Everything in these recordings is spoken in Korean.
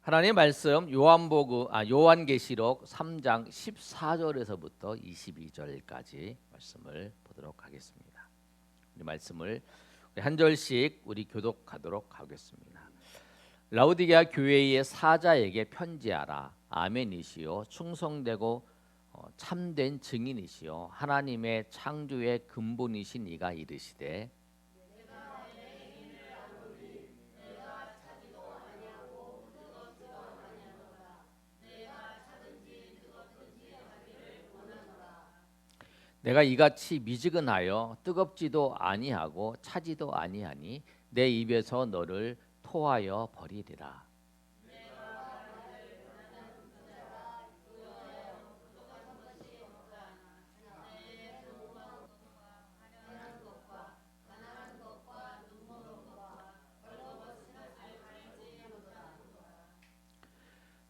하나님의 말씀 요한계시록 3장 14절에서부터 22절까지 말씀을 보도록 하겠습니다. 이 말씀을 한 절씩 우리 교독하도록 하겠습니다. 라오디게아 교회의 사자에게 편지하라. 아멘이시요 충성되고 참된 증인이시요 하나님의 창조의 근본이신 이가 이르시되 내가 이같이 미지근하여 뜨겁지도 아니하고 차지도 아니하니 내 입에서 너를 토하여 버리리라.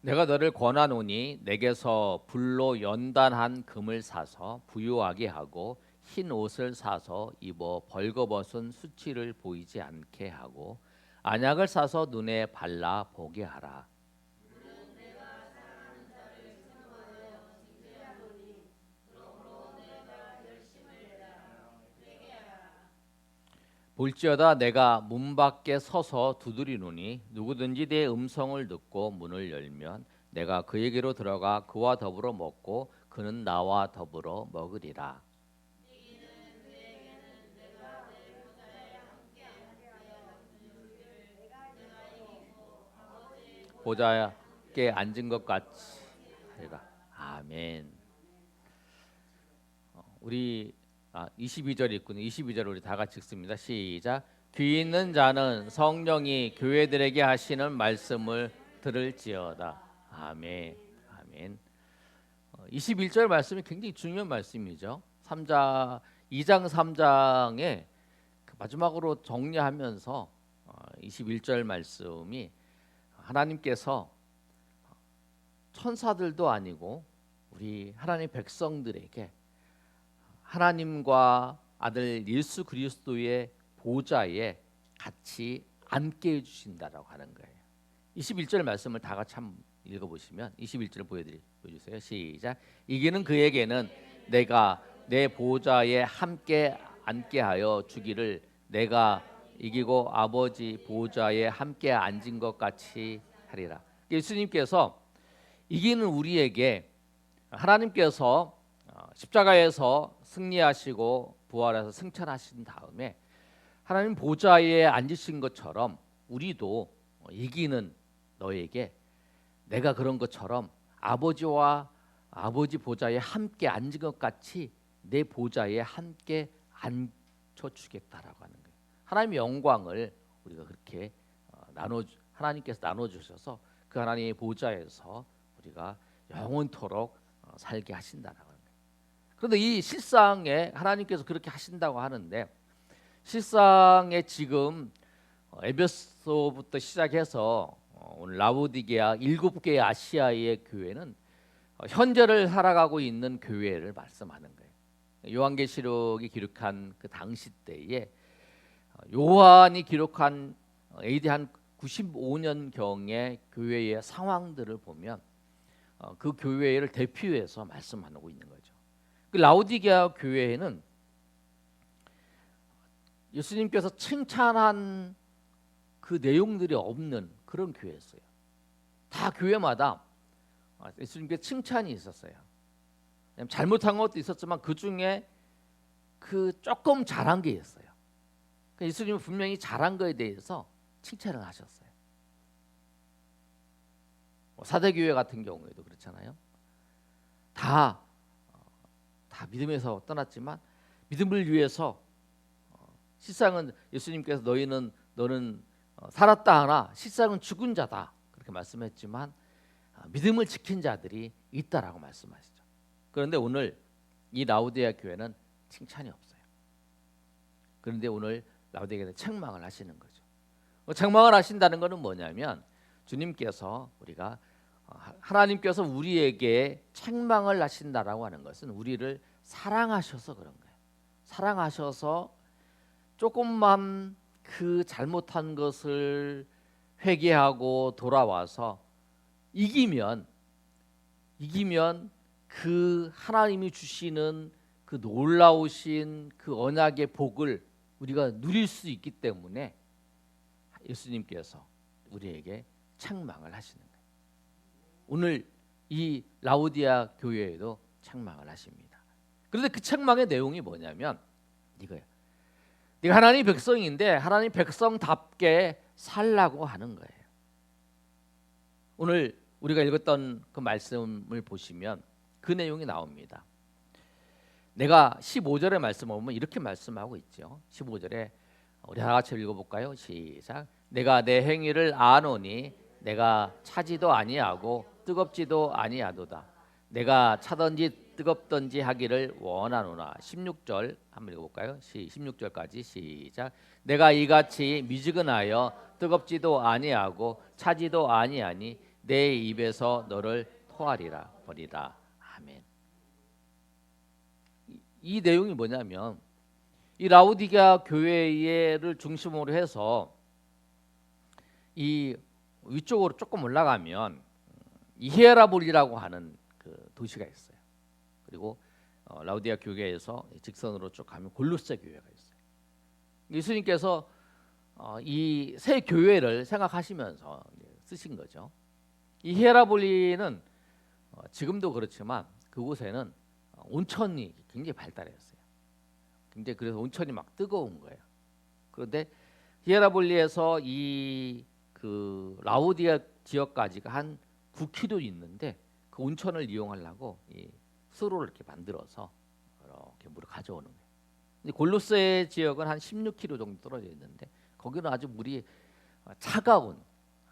내가 너를 권하노니 내게서 불로 연단한 금을 사서 부유하게 하고 흰 옷을 사서 입어 벌거벗은 수치를 보이지 않게 하고 안약을 사서 눈에 발라 보게 하라. 볼지어다 내가 문 밖에 서서 두드리노니 누구든지 내 음성을 듣고 문을 열면 내가 그에게로 들어가 그와 더불어 먹고 그는 나와 더불어 먹으리라. 보좌에 앉은 것 같이 하리라. 아멘. 우리 22절 있군요. 22절 우리 다 같이 읽습니다. 시작. 귀 있는 자는 성령이 교회들에게 하시는 말씀을 들을지어다. 아멘. 아멘. 21절 말씀이 굉장히 중요한 말씀이죠. 2장 3장에 마지막으로 정리하면서 21절 말씀이 하나님께서 천사들도 아니고 우리 하나님 백성들에게 하나님과 아들 예수 그리스도의 보좌에 같이 앉게 해주신다라고 하는 거예요. 21절 말씀을 다 같이 한번 읽어보시면 21절 보여주세요. 시작. 이기는 그에게는 내가 내 보좌에 함께 앉게 하여 주기를 내가 이기고 아버지 보좌에 함께 앉은 것 같이 하리라. 예수님께서 이기는 우리에게 하나님께서 십자가에서 승리하시고 부활해서 승천하신 다음에 하나님 보좌에 앉으신 것처럼 우리도 이기는 너에게 내가 그런 것처럼 아버지와 아버지 보좌에 함께 앉은 것 같이 내 보좌에 함께 앉혀주겠다라고 하는 거예요. 하나님의 영광을 우리가 그렇게 하나님께서 나눠주셔서 그 하나님의 보좌에서 우리가 영원토록 살게 하신다라고 하는 거예요. 그런데 이 실상에 하나님께서 그렇게 하신다고 하는데 실상에 지금 에베소부터 시작해서 오늘 라오디게아 7개의 아시아의 교회는 현재를 살아가고 있는 교회를 말씀하는 거예요. 요한계시록이 기록한 그 당시 때에 요한이 기록한 AD 한 95년 경의 교회의 상황들을 보면 그 교회를 대표해서 말씀하고 있는 거죠. 그 라오디게아 교회에는 예수님께서 칭찬한 그 내용들이 없는 그런 교회였어요. 다 교회마다 예수님께 칭찬이 있었어요. 잘못한 것도 있었지만 그 중에 그 조금 잘한 게 있어요. 예수님은 분명히 잘한 거에 대해서 칭찬을 하셨어요. 사대교회 같은 경우에도 그렇잖아요. 다 믿음에서 떠났지만 믿음을 위해서 실상은 예수님께서 너는 살았다 하나 실상은 죽은 자다 그렇게 말씀했지만 믿음을 지킨 자들이 있다라고 말씀하시죠. 그런데 오늘 이 라오디게아 교회는 칭찬이 없어요. 그런데 오늘 라오디게아는 책망을 하시는 거죠. 책망을 하신다는 것은 뭐냐면 주님께서 하나님께서 우리에게 책망을 하신다라고 하는 것은 우리를 사랑하셔서 그런 거예요. 사랑하셔서 조금만 그 잘못한 것을 회개하고 돌아와서 이기면 그 하나님이 주시는 그 놀라우신 그 언약의 복을 우리가 누릴 수 있기 때문에 예수님께서 우리에게 책망을 하시는 거예요. 오늘 이 라오디아 교회에도 책망을 하십니다. 그런데 그 책망의 내용이 뭐냐면 이거예요. 네가 하나님 백성인데 하나님 백성답게 살라고 하는 거예요. 오늘 우리가 읽었던 그 말씀을 보시면 그 내용이 나옵니다. 내가 15절의 말씀을 보면 이렇게 말씀하고 있죠. 15절에 우리 다 같이 읽어볼까요? 시작. 내가 내 행위를 아노니 내가 차지도 아니하고 뜨겁지도 아니하도다. 내가 차든지 뜨겁든지 하기를 원하노라. 16절 한번 읽어볼까요? 16절까지 시작. 내가 이같이 미지근하여 뜨겁지도 아니하고 차지도 아니하니 내 입에서 너를 토하리라 버리라. 아멘. 이 내용이 뭐냐면 이 라오디게아 교회를 중심으로 해서 이 위쪽으로 조금 올라가면 이 히에라볼이라고 하는 그 도시가 있어요. 그리고 라오디게아 교회에서 직선으로 쭉 가면 골로새 교회가 있어요. 예수님께서 이 세 교회를 생각하시면서 쓰신 거죠. 이 히에라볼리는 지금도 그렇지만 그곳에는 온천이 굉장히 발달했어요. 굉장히 그래서 온천이 막 뜨거운 거예요. 그런데 히에라볼리에서 이 그 라오디아 지역까지가 한 9km 있는데 그 온천을 이용하려고 이 수로를 이렇게 만들어서 이렇게 물을 가져오는 거예요. 근데 골로새 지역은 한 16km 정도 떨어져 있는데 거기는 아주 물이 차가운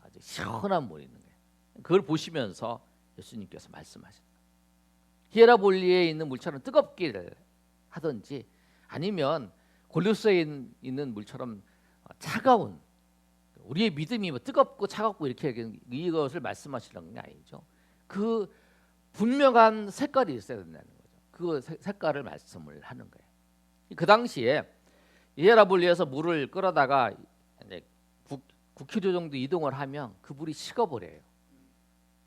아주 시원한 물이 있는 거예요. 그걸 보시면서 예수님께서 말씀하신 거예요. 히에라볼리에 있는 물처럼 뜨겁기를 하든지 아니면 골로새에 있는 물처럼 차가운, 우리의 믿음이 뭐 뜨겁고 차갑고 이렇게 이것을 말씀하시는 게 아니죠. 그 분명한 색깔이 있어야 된다는 거죠. 그 색깔을 말씀을 하는 거예요. 그 당시에 히에라볼리에서 물을 끌어다가 이제 9km 정도 이동을 하면 그 물이 식어버려요.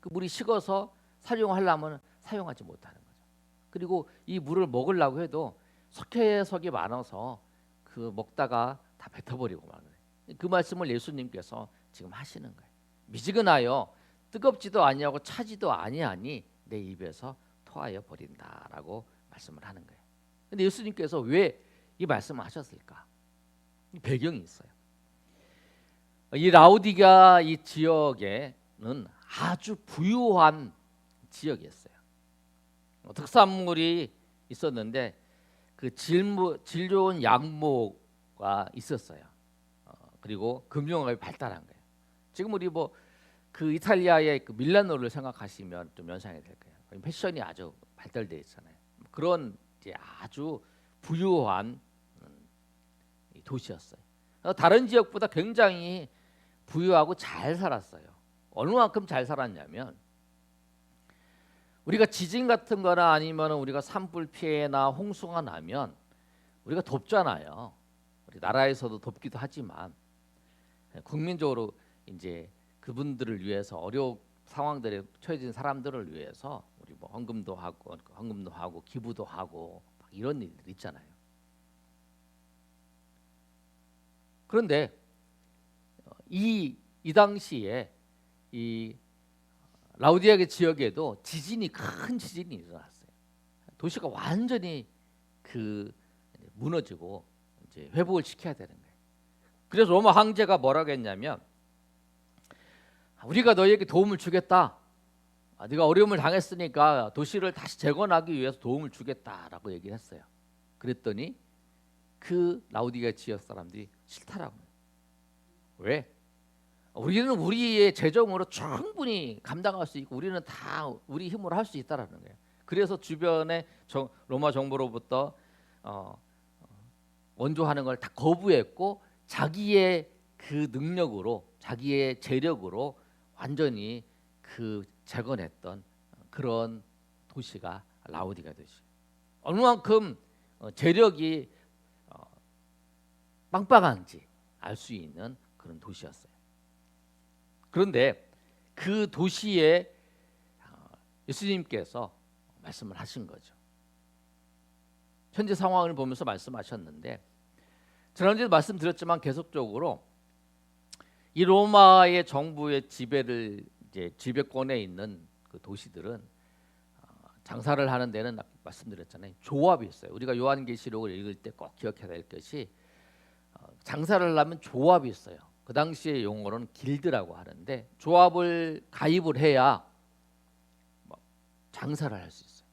그 물이 식어서 사용하려면 사용하지 못하는 거죠. 그리고 이 물을 먹으려고 해도 석회석이 많아서 그 먹다가 다 뱉어버리고 마는 거예요. 그 말씀을 예수님께서 지금 하시는 거예요. 미지근하여 뜨겁지도 아니하고 차지도 아니하니 내 입에서 토하여 버린다라고 말씀을 하는 거예요. 근데 예수님께서 왜 이 말씀을 하셨을까? 배경이 있어요. 이 라오디게아 이 지역에는 아주 부유한 지역이었어요. 특산물이 있었는데 그 질 좋은 양모가 있었어요. 그리고 금융업이 발달한 거예요. 지금 우리 뭐 그 이탈리아의 그 밀라노를 생각하시면 좀 연상이 될 거예요. 패션이 아주 발달돼 있잖아요. 그런 이제 아주 부유한 도시였어요. 다른 지역보다 굉장히 부유하고 잘 살았어요. 어느 만큼 잘 살았냐면 우리가 지진 같은 거나 아니면 우리가 산불 피해나 홍수가 나면 우리가 돕잖아요. 우리 나라에서도 돕기도 하지만 국민적으로 이제 그분들을 위해서 어려운 상황들에 처해진 사람들을 위해서 우리 뭐 헌금도 하고 기부도 하고 이런 일들 있잖아요. 그런데 이 당시에 이 라오디게아 지역에도 큰 지진이 일어났어요. 도시가 완전히 그 무너지고 이제 회복을 시켜야 되는 거예요. 그래서 로마 황제가 뭐라고 했냐면 우리가 너희에게 도움을 주겠다. 네가 어려움을 당했으니까 도시를 다시 재건하기 위해서 도움을 주겠다라고 얘기를 했어요. 그랬더니 그 라오디게아 지역 사람들이 싫다라고. 왜? 우리는 우리의 재정으로 충분히 감당할 수 있고 우리는 다 우리 힘으로 할 수 있다라는 거예요. 그래서 주변에 로마 정부로부터 원조하는 걸 다 거부했고 자기의 그 능력으로 자기의 재력으로 완전히 그 재건했던 그런 도시가 라오디게아 도시. 어느 만큼 재력이 빵빵한지 알 수 있는 그런 도시였어요. 그런데 그 도시에 예수님께서 말씀을 하신 거죠. 현재 상황을 보면서 말씀하셨는데, 지난주에 말씀드렸지만 계속적으로 이 로마의 정부의 지배를 이제 지배권에 있는 그 도시들은 장사를 하는 데는 말씀드렸잖아요. 조합이 있어요. 우리가 요한계시록을 읽을 때 꼭 기억해야 될 것이 장사를 하려면 조합이 있어요. 그 당시의 용어로는 길드라고 하는데 조합을 가입을 해야 장사를 할 수 있어요.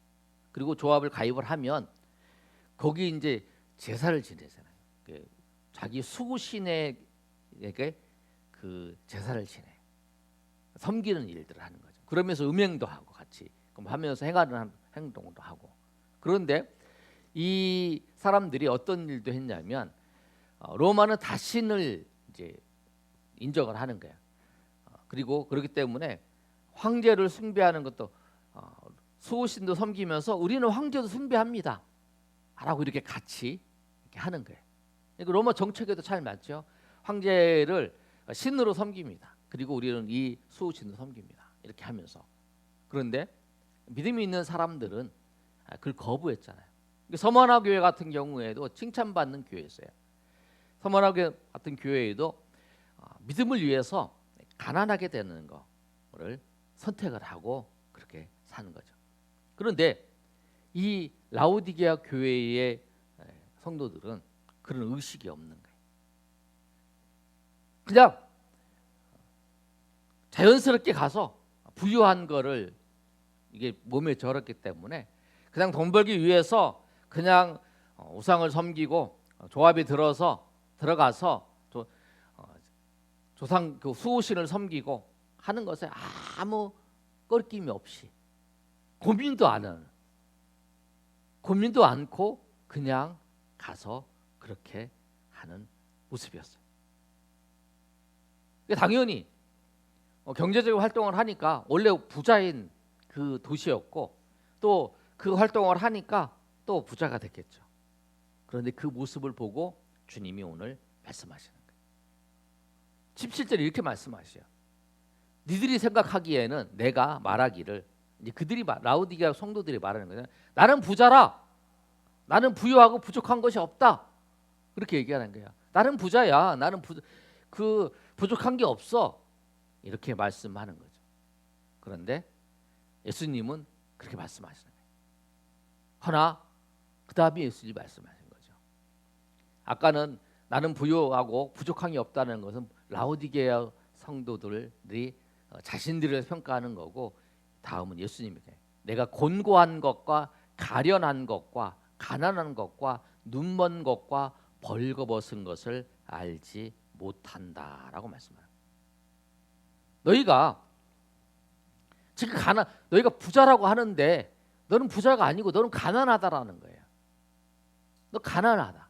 그리고 조합을 가입을 하면 거기 이제 제사를 지내잖아요. 자기 수신에게 그 제사를 지내 섬기는 일들을 하는 거죠. 그러면서 음행도 하고 같이 하면서 행하는 행동도 하고. 그런데 이 사람들이 어떤 일도 했냐면 로마는 다신을 이제 인정을 하는 거야. 그리고 그렇기 때문에 황제를 숭배하는 것도 수호신도 섬기면서 우리는 황제도 숭배합니다 라고 이렇게 같이 이렇게 하는 거예요. 로마 정책에도 잘 맞죠. 황제를 신으로 섬깁니다. 그리고 우리는 이 수호신도 섬깁니다. 이렇게 하면서. 그런데 믿음이 있는 사람들은 그걸 거부했잖아요. 서머나 교회 같은 경우에도 칭찬받는 교회였어요. 서머나 교회 같은 교회에도 믿음을 위해서 가난하게 되는 거를 선택을 하고 그렇게 사는 거죠. 그런데 이 라오디게아 교회의 성도들은 그런 의식이 없는 거예요. 그냥 자연스럽게 가서 부유한 거를 이게 몸에 절었기 때문에 그냥 돈 벌기 위해서 그냥 우상을 섬기고 조합에 들어가서 조상 그 수호신을 섬기고 하는 것에 아무 꺾임이 없이 고민도 않고 그냥 가서 그렇게 하는 모습이었어요. 당연히 경제적인 활동을 하니까 원래 부자인 그 도시였고 또 그 활동을 하니까 또 부자가 됐겠죠. 그런데 그 모습을 보고 주님이 오늘 말씀하시는 거예요. 17절에 이렇게 말씀하셔요. 니들이 생각하기에는 내가 말하기를, 이제 그들이 라오디게아 성도들이 말하는 거예요. 나는 부자라. 나는 부유하고 부족한 것이 없다. 그렇게 얘기하는 거예요. 나는 부자야. 나는 부족한 게 없어. 이렇게 말씀하는 거죠. 그런데 예수님은 그렇게 말씀하시는 거예요. 하나 그 다음에 예수님이 말씀하신 거죠. 아까는 나는 부유하고 부족한 게 없다는 것은 라오디게아 성도들이 자신들을 평가하는 거고, 다음은 예수님에게 내가 곤고한 것과 가련한 것과 가난한 것과 눈먼 것과 벌거벗은 것을 알지 못한다라고 말씀합니다. 너희가 지금 너희가 부자라고 하는데 너는 부자가 아니고 너는 가난하다라는 거예요. 너 가난하다.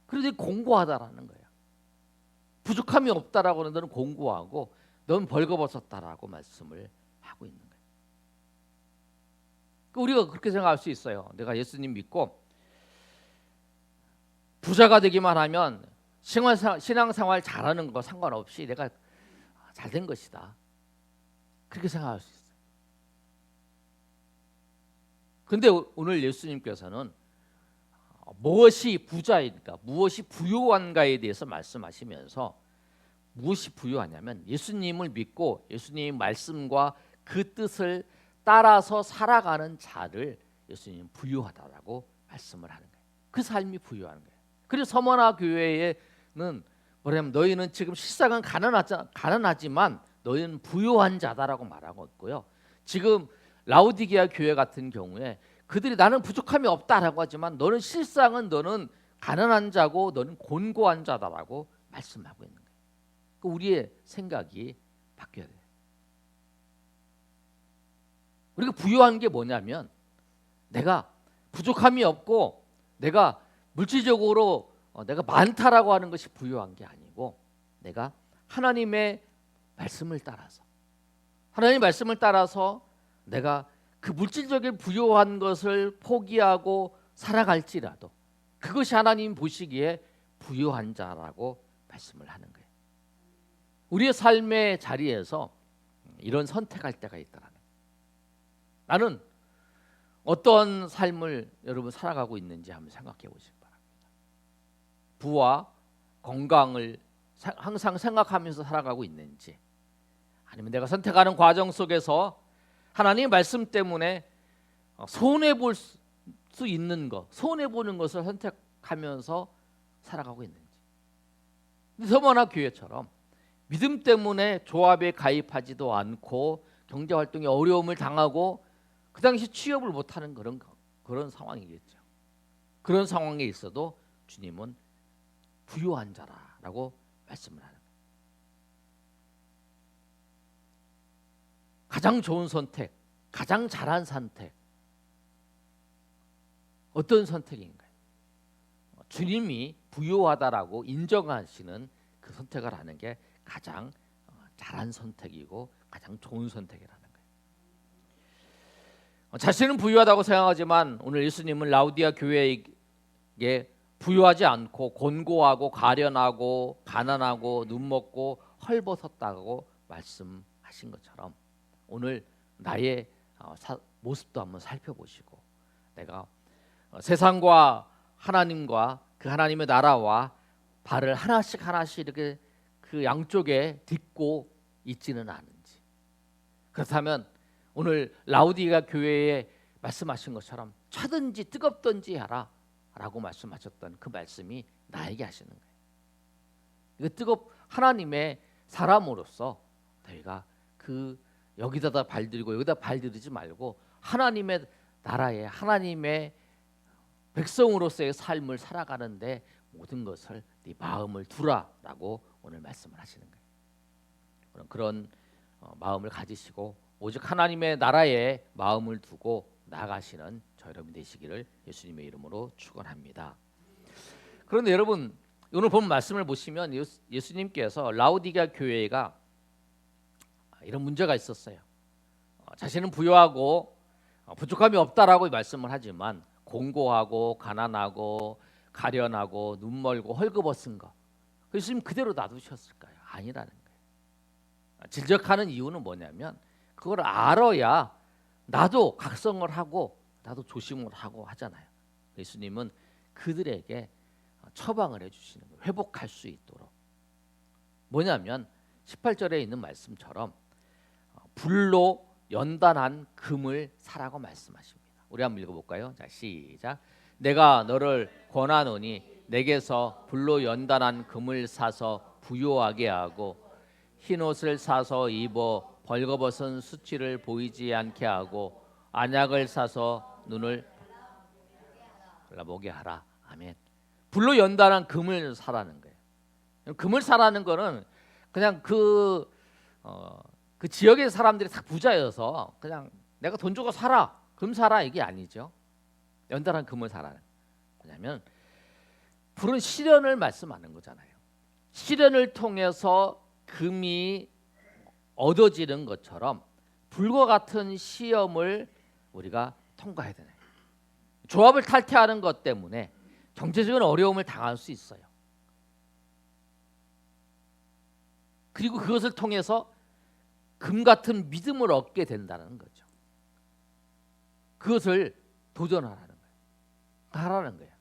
그래도 공고하다라는 거예요. 부족함이 없다라고 하는 너는 공고하고 넌 벌거벗었다라고 말씀을 하고 있는 거예요. 우리가 그렇게 생각할 수 있어요. 내가 예수님 믿고 부자가 되기만 하면 신앙생활 잘하는 거 상관없이 내가 잘된 것이다. 그렇게 생각할 수 있어요. 그런데 오늘 예수님께서는 무엇이 부자인가, 무엇이 부유한가에 대해서 말씀하시면서 무엇이 부유하냐면 예수님을 믿고 예수님의 말씀과 그 뜻을 따라서 살아가는 자를 예수님은 부유하다라고 말씀을 하는 거예요. 그 삶이 부유한 거예요. 그래서 서머나 교회에는 뭐냐면 너희는 지금 실상은 가난하지만 너희는 부유한 자다라고 말하고 있고요. 지금 라오디게아 교회 같은 경우에 그들이 나는 부족함이 없다라고 하지만 너는 실상은 너는 가난한 자고 너는 곤고한 자다라고 말씀하고 있는 거예요. 우리의 생각이 바뀌어야 돼요. 우리가 부유한 게 뭐냐면 내가 부족함이 없고 내가 물질적으로 내가 많다라고 하는 것이 부유한 게 아니고 내가 하나님의 말씀을 따라서 하나님의 말씀을 따라서 내가 그 물질적인 부유한 것을 포기하고 살아갈지라도 그것이 하나님 보시기에 부유한 자라고 말씀을 하는 거예요. 우리의 삶의 자리에서 이런 선택할 때가 있다라는 거예요. 나는 어떤 삶을 여러분 살아가고 있는지 한번 생각해 보시기 바랍니다. 부와 건강을 항상 생각하면서 살아가고 있는지, 아니면 내가 선택하는 과정 속에서 하나님의 말씀 때문에 손해 볼 수 있는 것, 손해 보는 것을 선택하면서 살아가고 있는지. 서머나 교회처럼 믿음 때문에 조합에 가입하지도 않고 경제 활동에 어려움을 당하고 그 당시 취업을 못하는 그런 상황이겠죠. 그런 상황에 있어도 주님은 부유한 자라라고 말씀을 하는 거예요. 가장 좋은 선택, 가장 잘한 선택, 어떤 선택인가요? 주님이 부유하다라고 인정하시는 그 선택을 하는 게 가장 잘한 선택이고 가장 좋은 선택이라는 거예요. 자신은 부유하다고 생각하지만 오늘 예수님은 라우디아 교회에게 부유하지 않고 곤고하고 가련하고 가난하고 눈먹고 헐벗었다고 말씀하신 것처럼 오늘 나의 모습도 한번 살펴보시고, 내가 세상과 하나님과 그 하나님의 나라와 발을 하나씩 이렇게 그 양쪽에 딛고 있지는 않은지, 그렇다면 오늘 라우디가 교회에 말씀하신 것처럼 차든지 뜨겁든지 하라 라고 말씀하셨던 그 말씀이 나에게 하시는 거예요. 하나님의 사람으로서 너희가 여기다 발들이고 여기다 발들이지 말고 하나님의 나라에 하나님의 백성으로서의 삶을 살아가는데 모든 것을 네 마음을 두라라고 오늘 말씀을 하시는 거예요. 그런 마음을 가지시고 오직 하나님의 나라에 마음을 두고 나아가시는 저 여러분 되시기를 예수님의 이름으로 축원합니다. 그런데 여러분, 오늘 본 말씀을 보시면 예수님께서 라우디가 교회가 이런 문제가 있었어요. 자신은 부유하고 부족함이 없다라고 말씀을 하지만 공고하고 가난하고 가련하고 눈멀고 헐거벗은 것, 예수님 그대로 놔두셨을까요? 아니라는 거예요. 질적하는 이유는 뭐냐면 그걸 알아야 나도 각성을 하고 나도 조심을 하고 하잖아요. 예수님은 그들에게 처방을 해주시는 거예요. 회복할 수 있도록. 뭐냐면 18절에 있는 말씀처럼 불로 연단한 금을 사라고 말씀하십니다. 우리 한번 읽어볼까요? 자, 시작. 내가 너를 권하노니 내게서 불로 연단한 금을 사서 부요하게 하고 흰 옷을 사서 입어 벌거벗은 수치를 보이지 않게 하고 안약을 사서 눈을 발라보게 하라. 아멘. 불로 연단한 금을 사라는 거예요. 금을 사라는 거는 그냥 그 지역의 사람들이 다 부자여서 그냥 내가 돈 주고 사라, 금 사라 이게 아니죠. 연단한 금을 사라는. 왜냐하면 불은 시련을 말씀하는 거잖아요. 시련을 통해서 금이 얻어지는 것처럼 불과 같은 시험을 우리가 통과해야 되나요? 조합을 탈퇴하는 것 때문에 경제적인 어려움을 당할 수 있어요. 그리고 그것을 통해서 금 같은 믿음을 얻게 된다는 거죠. 그것을 도전하라는 거예요. 하라는 거예요.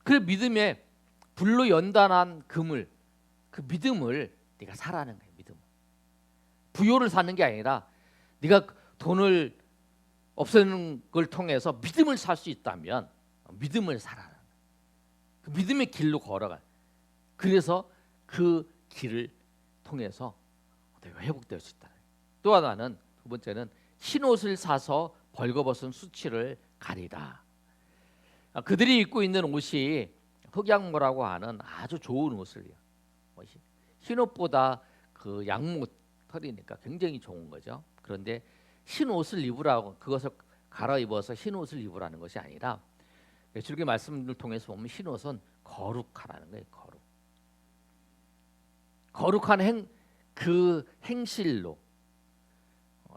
그 믿음에 불로 연단한 금을, 그 믿음을 네가 사라는 거예요. 믿음. 부요를 사는 게 아니라 네가 돈을 없애는 걸 통해서 믿음을 살 수 있다면 믿음을 사라는 거예요. 그 믿음의 길로 걸어가. 그래서 그 길을 통해서 내가 회복될 수 있다. 또 하나는, 두 번째는 흰 옷을 사서 벌거벗은 수치를 가리라. 그들이 입고 있는 옷이 흑양모라고 하는 아주 좋은 옷을요. 흰 옷보다 그 양모 털이니까 굉장히 좋은 거죠. 그런데 흰 옷을 입으라고, 그것을 갈아입어서 흰 옷을 입으라는 것이 아니라 주님의 말씀을 통해서 보면 흰 옷은 거룩하라는 거예요. 거룩한 그 행실로.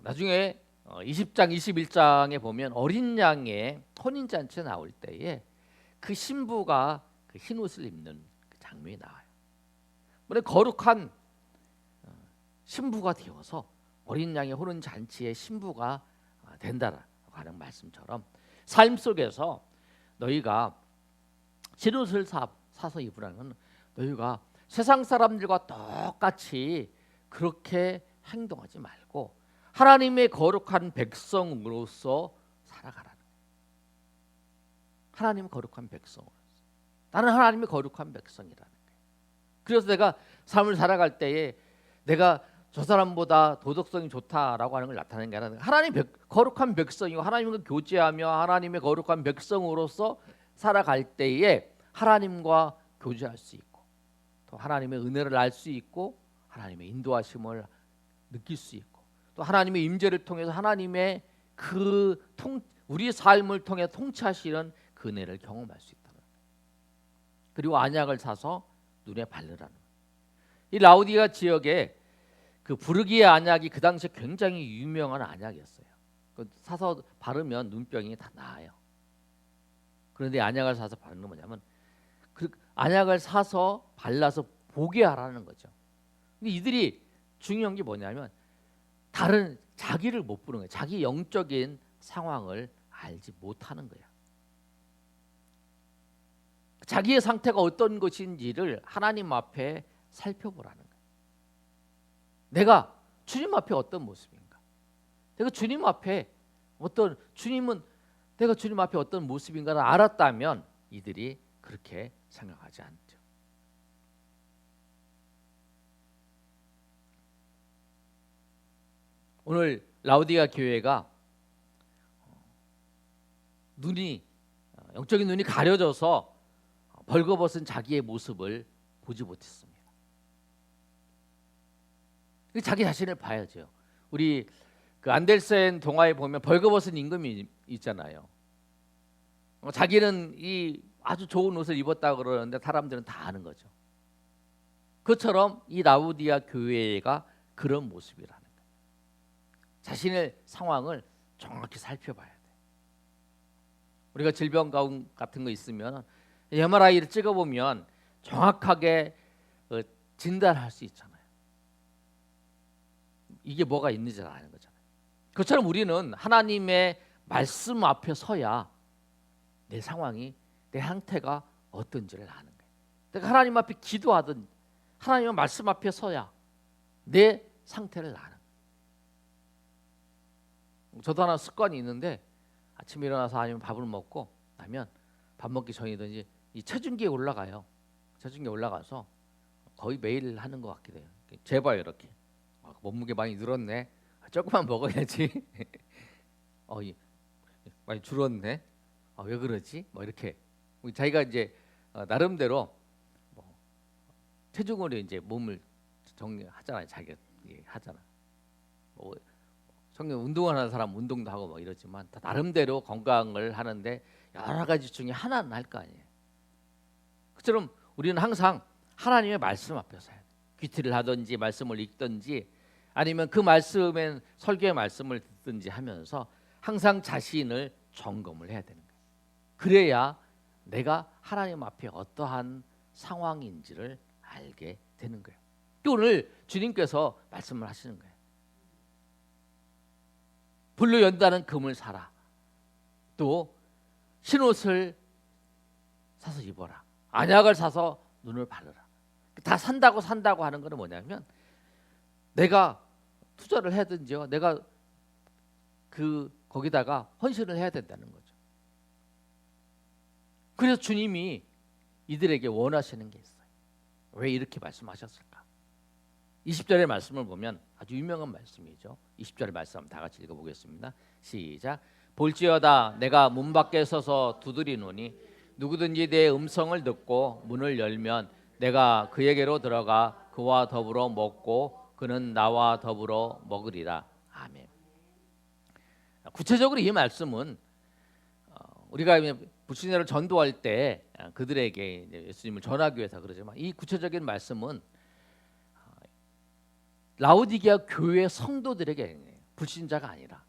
나중에 20장 21장에 보면 어린 양의 혼인잔치에 나올 때에 그 신부가 그 흰 옷을 입는 그 장면이 나와요. 거룩한 신부가 되어서 어린 양의 혼인 잔치의 신부가 된다라고 하는 말씀처럼 삶 속에서 너희가 신옷을 사서 입으라는 건 너희가 세상 사람들과 똑같이 그렇게 행동하지 말고 하나님의 거룩한 백성으로서 살아가라는 거예요. 하나님 거룩한 백성으로서. 나는 하나님의 거룩한 백성이라는 거예요. 그래서 내가 삶을 살아갈 때에 내가 저 사람보다 도덕성이 좋다라고 하는 걸 나타내는 게 아니라 하나님 거룩한 백성이고 하나님과 교제하며 하나님의 거룩한 백성으로서 살아갈 때에 하나님과 교제할 수 있고 또 하나님의 은혜를 알 수 있고 하나님의 인도하심을 느낄 수 있고 또 하나님의 임재를 통해서 하나님의 우리의 삶을 통해 통치하시는 그 은혜를 경험할 수 있다는 거예요. 그리고 안약을 사서 눈에 바르라는 거예요. 이 라우디가 지역에 그 부르기의 안약이 그 당시에 굉장히 유명한 안약이었어요. 사서 바르면 눈병이 다 나아요. 그런데 안약을 사서 바르는 건 뭐냐면 그 안약을 사서 발라서 보게 하라는 거죠. 근데 이들이 중요한 게 뭐냐면 다른 자기를 못 보는 거예요. 자기 영적인 상황을 알지 못하는 거야. 자기의 상태가 어떤 것인지를 하나님 앞에 살펴보라는 거예요. 내가 주님 앞에 어떤 모습인가? 내가 주님 앞에 내가 주님 앞에 어떤 모습인가를 알았다면 이들이 그렇게 생각하지 않죠. 오늘 라우디가 교회가 영적인 눈이 가려져서 벌거벗은 자기의 모습을 보지 못했습니다. 자기 자신을 봐야죠. 우리 그 안델센 동화에 보면 벌거벗은 임금이 있잖아요. 자기는 이 아주 좋은 옷을 입었다 그러는데 사람들은 다 아는 거죠. 그처럼 이 라우디아 교회가 그런 모습이라는 거예요. 자신의 상황을 정확히 살펴봐야 돼. 우리가 질병 같은 거 있으면 MRI를 찍어보면 정확하게 진단할 수 있잖아요. 이게 뭐가 있는지 아는 거잖아요. 그처럼 우리는 하나님의 말씀 앞에 서야 내 상황이 내 상태가 어떤지를 아는 거예요. 내가 하나님 앞에 기도하든 하나님의 말씀 앞에 서야 내 상태를 아는 거예요. 저도 하나 습관이 있는데 아침에 일어나서 아니면 밥을 먹고 나면 밥 먹기 전이든지 이 체중계에 올라가요. 체중계에 올라가서 거의 매일 하는 것 같기도 해요. 재봐요 이렇게. 몸무게 많이 늘었네. 조금만 먹어야지. 많이 줄었네. 왜 그러지? 뭐 이렇게 자기가 이제 나름대로 체중으로 이제 몸을 정리하잖아요. 자기가 하잖아. 성경 운동하는 사람 운동도 하고 뭐 이러지만 다 나름대로 건강을 하는데 여러 가지 중에 하나는 할 거 아니에요. 그처럼 우리는 항상 하나님의 말씀 앞에 서야 돼. 귀티를 하든지 말씀을 읽든지 아니면 그 말씀엔 설교의 말씀을 듣든지 하면서 항상 자신을 점검을 해야 되는 거예요. 그래야 내가 하나님 앞에 어떠한 상황인지를 알게 되는 거예요. 또 오늘 주님께서 말씀을 하시는 거예요. 불로 연다는 금을 사라. 또 신옷을 사서 입어라. 안약을 사서 눈을 바르라. 다 산다고 하는 것은 뭐냐면 내가 투자를 해든지요. 내가 거기다가 헌신을 해야 된다는 거죠. 그래서 주님이 이들에게 원하시는 게 있어요. 왜 이렇게 말씀하셨을까? 20절의 말씀을 보면 아주 유명한 말씀이죠. 20절의 말씀 다 같이 읽어보겠습니다. 시작. 볼지어다 내가 문 밖에 서서 두드리노니 누구든지 내 음성을 듣고 문을 열면 내가 그에게로 들어가 그와 더불어 먹고 그는 나와 더불어 먹으리라. 아멘. 구체적으로 이 말씀은 우리가 불신자를 전도할 때 그들에게 예수님을 전하기 위해서 그러지만 이 구체적인 말씀은 라우디게아 교회 성도들에게 불신자가 아니라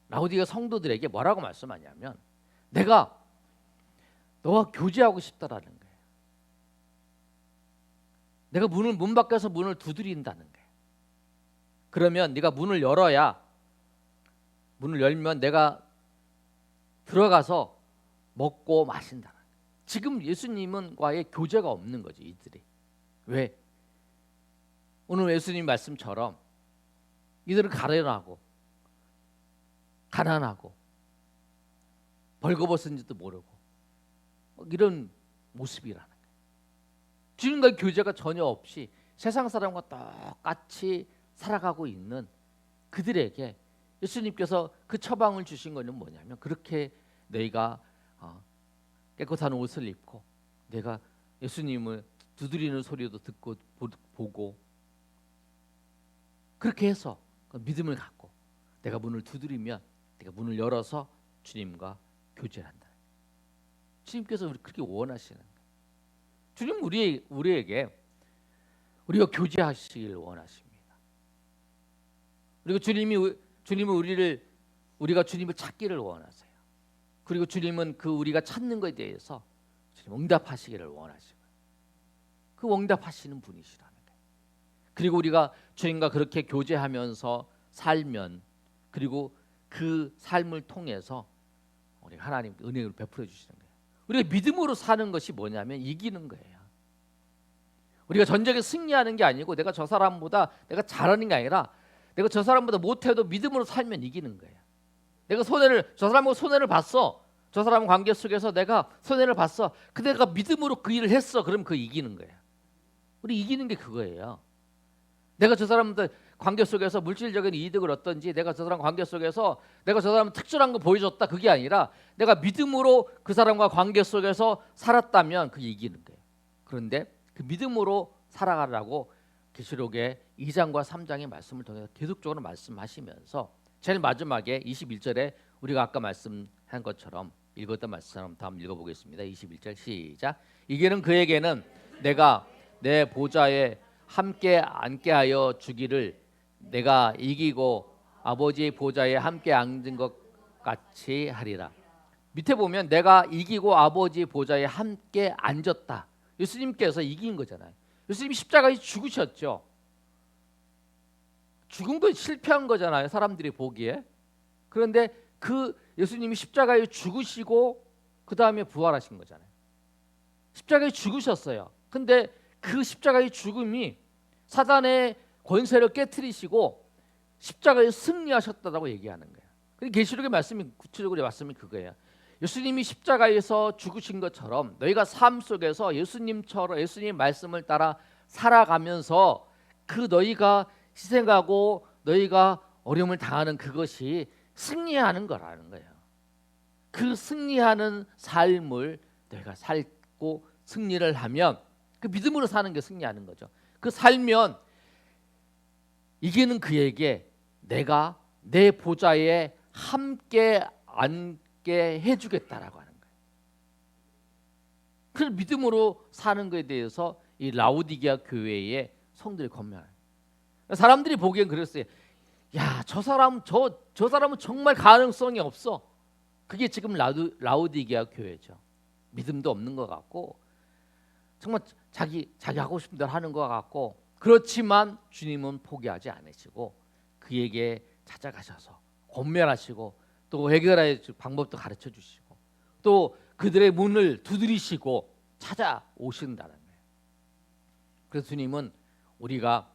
라우디게아 성도들에게 뭐라고 말씀하냐면 내가 너와 교제하고 싶다라는 거예요. 내가 문 밖에서 문을 두드린다는 거예요. 그러면 네가 문을 열어야, 문을 열면 내가 들어가서 먹고 마신다. 지금 예수님과의 교제가 없는 거지 이들이. 왜? 오늘 예수님 말씀처럼 이들은 가련하고 가난하고 벌거벗은지도 모르고 이런 모습이라는 거예요. 주님과의 교제가 전혀 없이 세상 사람과 똑같이 살아가고 있는 그들에게 예수님께서 그 처방을 주신 것은 뭐냐면, 그렇게 너희가 깨끗한 옷을 입고 내가 예수님을 두드리는 소리도 듣고 보고 그렇게 해서 믿음을 갖고 내가 문을 두드리면 내가 문을 열어서 주님과 교제를 한다. 주님께서 그렇게 원하시는 거예요. 주님 우리에게 우리가 교제하시길 원하십니다. 그리고 주님은 우리가 주님을 찾기를 원하세요. 그리고 주님은 그 우리가 찾는 것에 대해서 주님 응답하시기를 원하시고, 그 응답하시는 분이시라는 거예요. 그리고 우리가 주님과 그렇게 교제하면서 살면, 그리고 그 삶을 통해서 우리 하나님 은혜를 베풀어 주시는 거예요. 우리가 믿음으로 사는 것이 뭐냐면 이기는 거예요. 우리가 전쟁에 승리하는 게 아니고 내가 저 사람보다 내가 잘하는 게 아니라 내가 저 사람보다 못해도 믿음으로 살면 이기는 거예요. 내가 저 사람하고 손해를 봤어. 저 사람 관계 속에서 내가 손해를 봤어. 근데 내가 믿음으로 그 일을 했어. 그럼 그 이기는 거예요. 우리 이기는 게 그거예요. 내가 저 사람들 관계 속에서 물질적인 이득을 얻든지, 내가 저 사람 관계 속에서 내가 저 사람 특별한 거 보여줬다, 그게 아니라 내가 믿음으로 그 사람과 관계 속에서 살았다면 그게 이기는 거예요. 그런데 그 믿음으로 살아가라고 계시록의 2장과 3장의 말씀을 통해서 계속적으로 말씀하시면서 제일 마지막에 21절에 우리가 아까 말씀한 것처럼 읽었던 말씀처럼 다음 읽어보겠습니다. 21절 시작. 이게는 그에게는 내가 내 보좌에 함께 앉게 하여 주기를 내가 이기고 아버지의 보좌에 함께 앉은 것 같이 하리라. 밑에 보면 내가 이기고 아버지의 보좌에 함께 앉았다. 예수님께서 이긴 거잖아요. 예수님이 십자가에 죽으셨죠. 죽은 건 실패한 거잖아요, 사람들이 보기에. 그런데 그 예수님이 십자가에 죽으시고 그 다음에 부활하신 거잖아요. 십자가에 죽으셨어요. 근데 그 십자가의 죽음이 사단의 권세를 깨트리시고 십자가에 승리하셨다고 얘기하는 거예요. 계시록의 말씀이 구체적으로 말씀이 그거예요. 예수님이 십자가에서 죽으신 것처럼 너희가 삶 속에서 예수님처럼 예수님 말씀을 따라 살아가면서 그 너희가 희생하고 너희가 어려움을 당하는 그것이 승리하는 거라는 거예요. 그 승리하는 삶을 너희가 살고 승리를 하면, 그 믿음으로 사는 게 승리하는 거죠. 그 살면 이기는 내가 내 보좌에 함께 앉게 해주겠다라고 하는 거예요. 그 믿음으로 사는 것에 대해서 이 라오디게아 교회의 성들이 권면해요. 사람들이 보기엔 그랬어요. 야, 저 사람은 정말 가능성이 없어. 그게 지금 라오디게아 교회죠. 믿음도 없는 것 같고 정말 자기 하고 싶은 대로 하는 것 같고, 그렇지만 주님은 포기하지 않으시고 그에게 찾아가셔서 권면하시고 또 해결할 방법도 가르쳐 주시고 또 그들의 문을 두드리시고 찾아오신다는 거예요. 그래서 주님은 우리가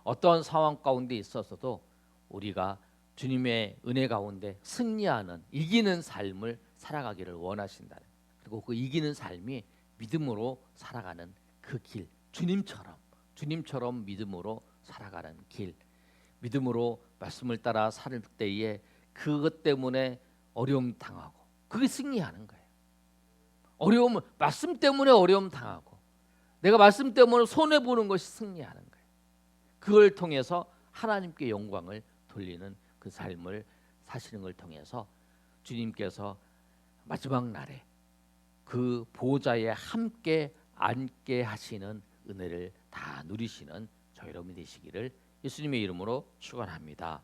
어떤 상황 가운데 있어서도 우리가 주님의 은혜 가운데 승리하는 이기는 삶을 살아가기를 원하신다. 그리고 그 이기는 삶이 믿음으로 살아가는 그 길, 주님처럼 믿음으로 살아가는 길, 믿음으로 말씀을 따라 살 때에 그것 때문에 어려움 당하고 그게 승리하는 거예요. 말씀 때문에 어려움 당하고 내가 말씀 때문에 손해 보는 것이 승리하는 거예요. 그걸 통해서 하나님께 영광을 돌리는 그 삶을 사시는 걸 통해서 주님께서 마지막 날에 그 보좌에 함께 앉게 하시는 은혜를 다 누리시는 저 여러분이 되시기를 예수님의 이름으로 축원합니다.